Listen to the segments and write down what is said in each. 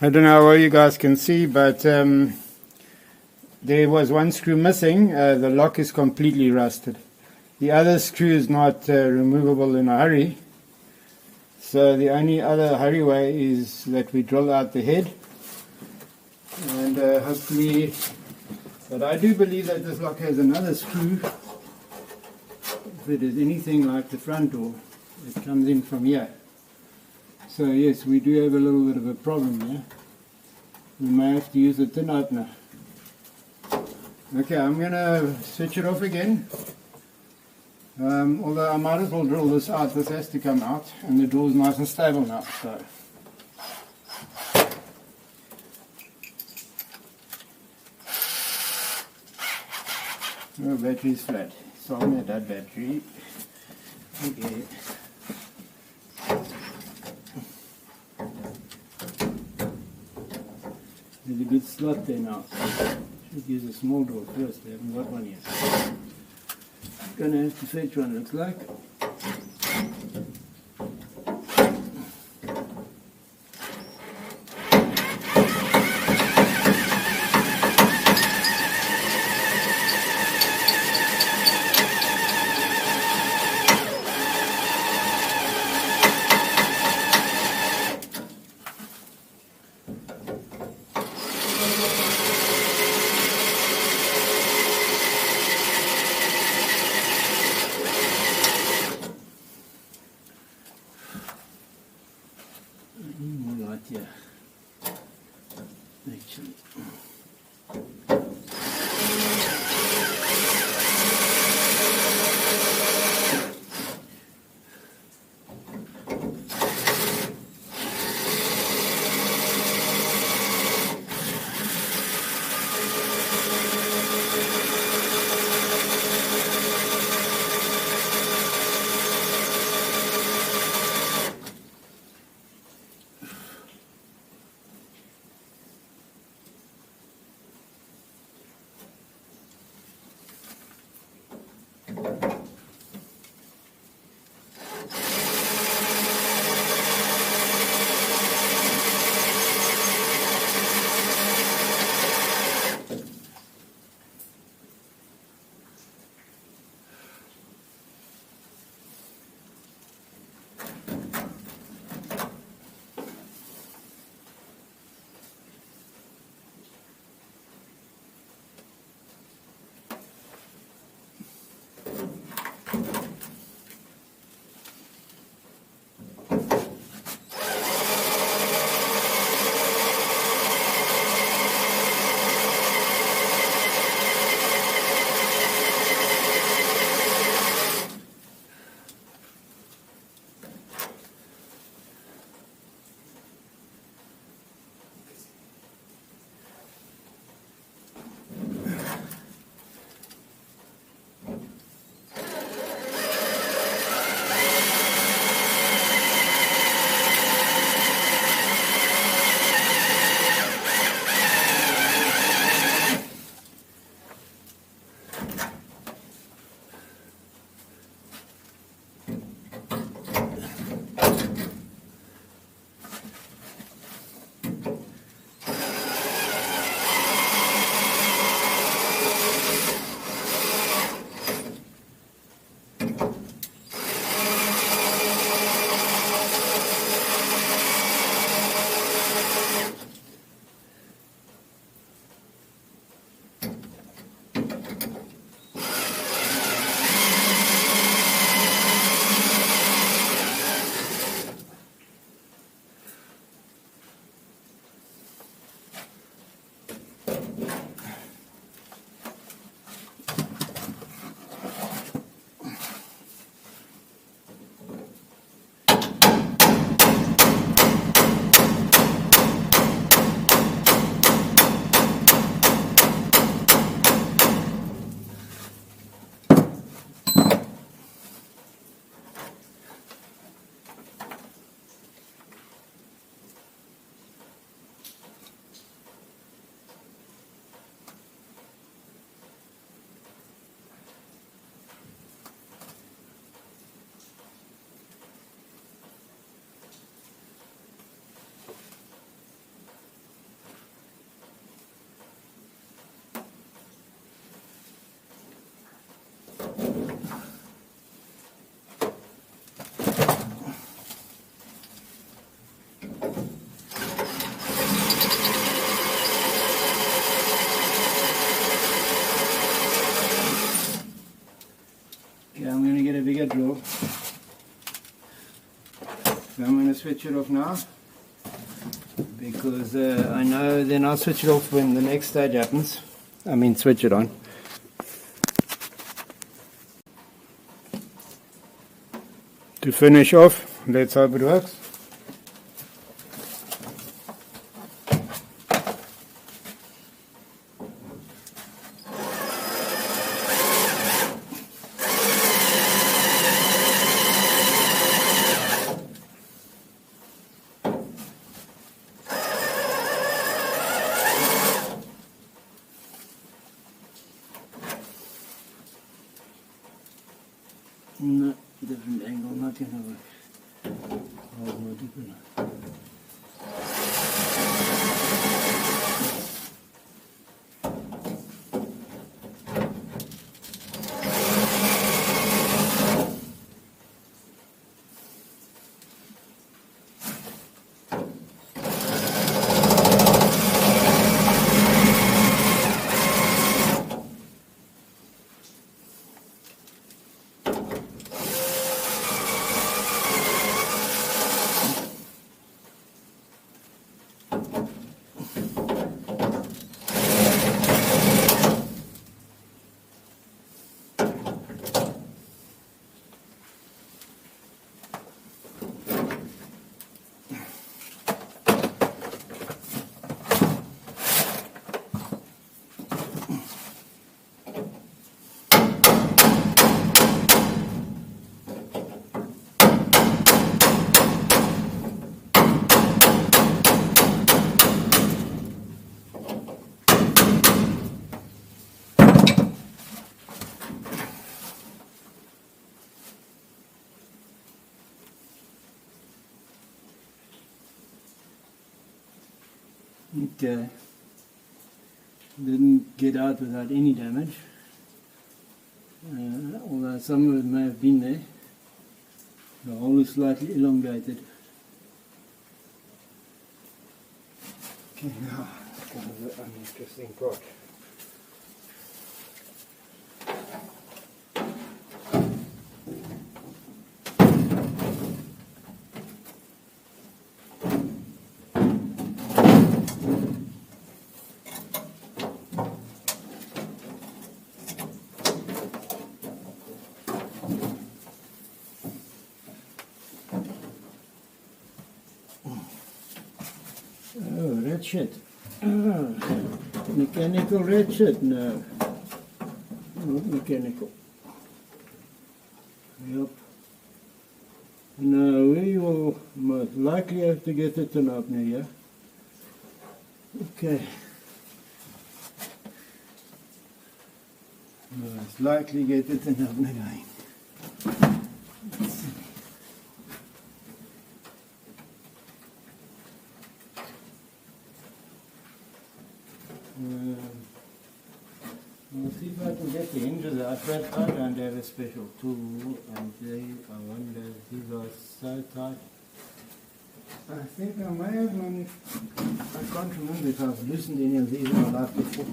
I don't know how well you guys can see, but there was one screw missing. The lock is completely rusted. The other screw is not removable in a hurry. So the only other hurry way is that we drill out the head. And hopefully, but I do believe that this lock has another screw. If it is anything like the front door, it comes in from here. So yes, we do have a little bit of a problem here. We may have to use a tin opener. Okay, I'm going to switch it off again. Although I might as well drill this out. This has to come out, and the door is nice and stable now. So. Oh, battery is flat. Solve me that battery. Okay. There's a good slot there now. Should use a small door first. I haven't got one yet. Gonna have to fetch one, looks like. More light here, actually. So I'm going to switch it off now, because I know then I'll switch it off when the next stage happens. I mean switch it on. To finish off, let's hope it works. No, different angle, not gonna work. Hold more deeper now. Okay, didn't get out without any damage, although some of it may have been there. The hole is slightly elongated. Okay, now comes the uninteresting part. Oh, red shit. Oh, mechanical red shit? No. Not mechanical. Yep. No, we will most likely have to get it an opener here. Okay. Most likely get it an opener going. Let's see. We'll see if I can get the hinges out, but I don't have a special tool, and I wonder, these are so tight. I think I may have one, I can't remember if I've loosened any of these in my life before.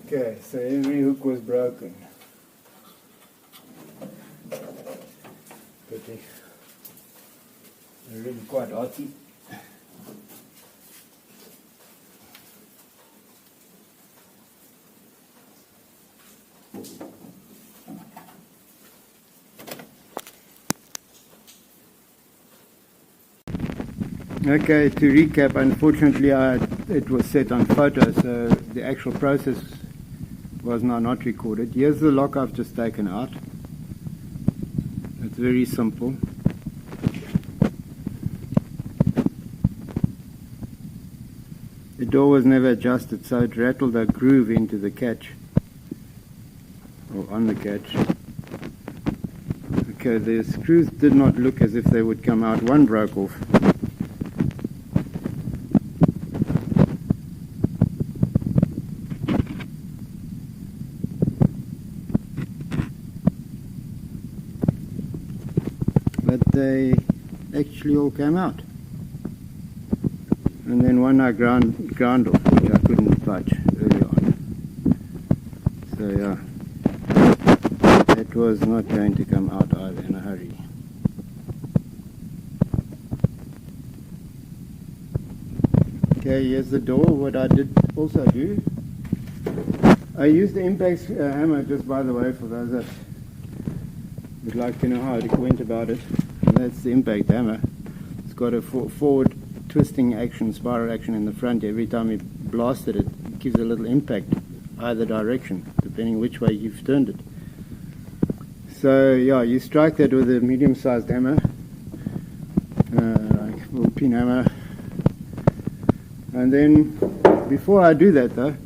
Okay, so every hook was broken. Pity. They're really quite arty. Okay, to recap, unfortunately it was set on photo, so the actual process was now not recorded. Here's the lock I've just taken out. It's very simple. The door was never adjusted, so it rattled a groove into the catch, or on the catch. Okay, the screws did not look as if they would come out. One broke off. But they actually all came out. And then one I ground off, which I couldn't touch early on. So yeah. it was not going to come out either in a hurry. Okay, here's the door. What I did also do, I used the impact hammer, just by the way, for those that would like to know how it went about it. And that's the impact hammer. It's got a forward twisting action, spiral action in the front. Every time you blasted it, it gives a little impact either direction, depending which way you've turned it. So yeah, you strike that with a medium-sized hammer, like a little pin hammer. And then, before I do that though,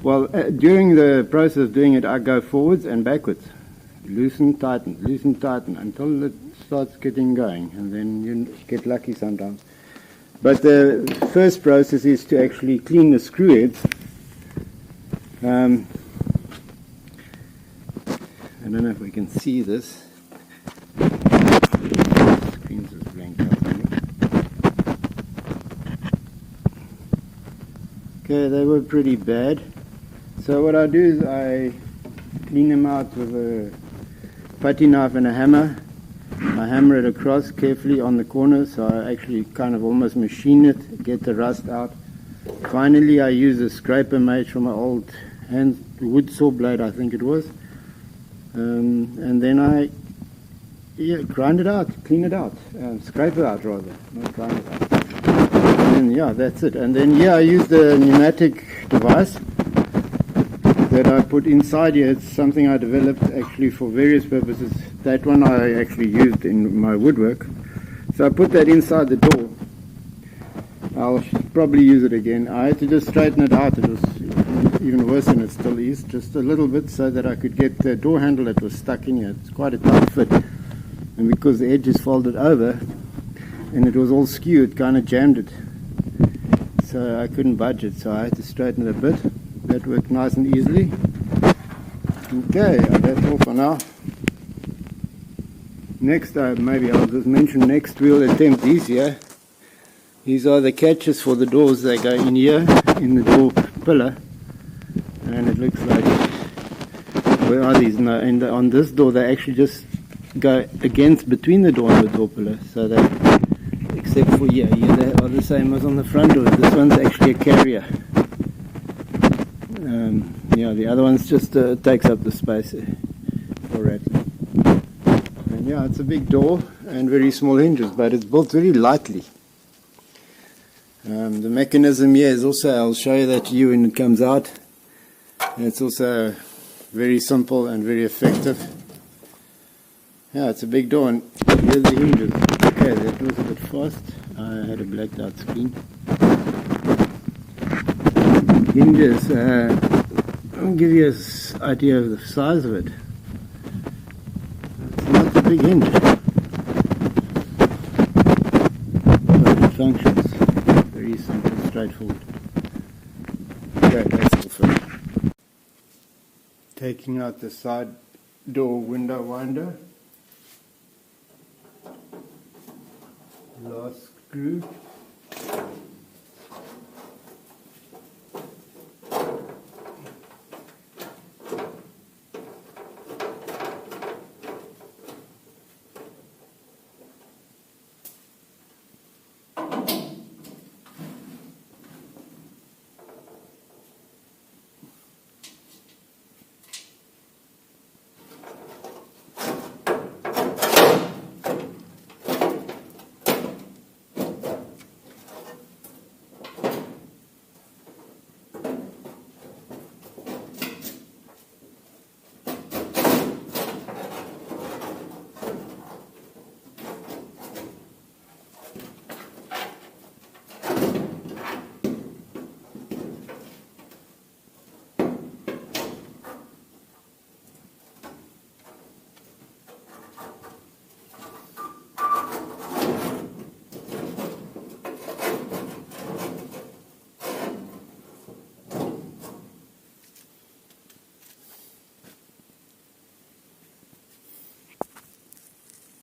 well, during the process of doing it, I go forwards and backwards. Loosen, tighten, until it starts getting going, and then you get lucky sometimes. But the first process is to actually clean the screw heads. I don't know if we can see this. The screen's just blank out. Okay, they were pretty bad. So what I do is I clean them out with a putty knife and a hammer. I hammer it across carefully on the corners, so I actually kind of almost machine it, get the rust out. Finally, I use a scraper made from my old wood saw blade, I think it was. And then I grind it out, clean it out, scrape it out rather, not grind it out. And yeah, that's it. And then I use the pneumatic device that I put inside here. It's something I developed actually for various purposes. That one I actually used in my woodwork. So I put that inside the door. I'll probably use it again. I had to just straighten it out. It was even worse than it still is, just a little bit, so that I could get the door handle that was stuck in here. It's quite a tight fit. And because the edge is folded over and it was all skewed, it kind of jammed it. So I couldn't budge it, so I had to straighten it a bit. That worked nice and easily. Okay, that's all for now. Next, maybe I'll just mention next we'll attempt these here. These are the catches for the doors. They go in here, in the door pillar. And it looks like, where are these? No, and on this door they actually just go between the door and the door pillar. So that, except for here they are the same as on the front door. This one's actually a carrier. The other one's just takes up the space for rattling. And yeah, it's a big door and very small hinges, but it's built very lightly. The mechanism here is also, I'll show you that to you when it comes out. And it's also very simple and very effective. Yeah, it's a big door, and here's the hinges. Okay, that was a bit fast. I had a blacked out screen. Hinges, I'll give you an idea of the size of it. It's not a big hinge, but it functions. Very simple, straightforward. Okay, that's all for now. Taking out the side door window winder. Last screw.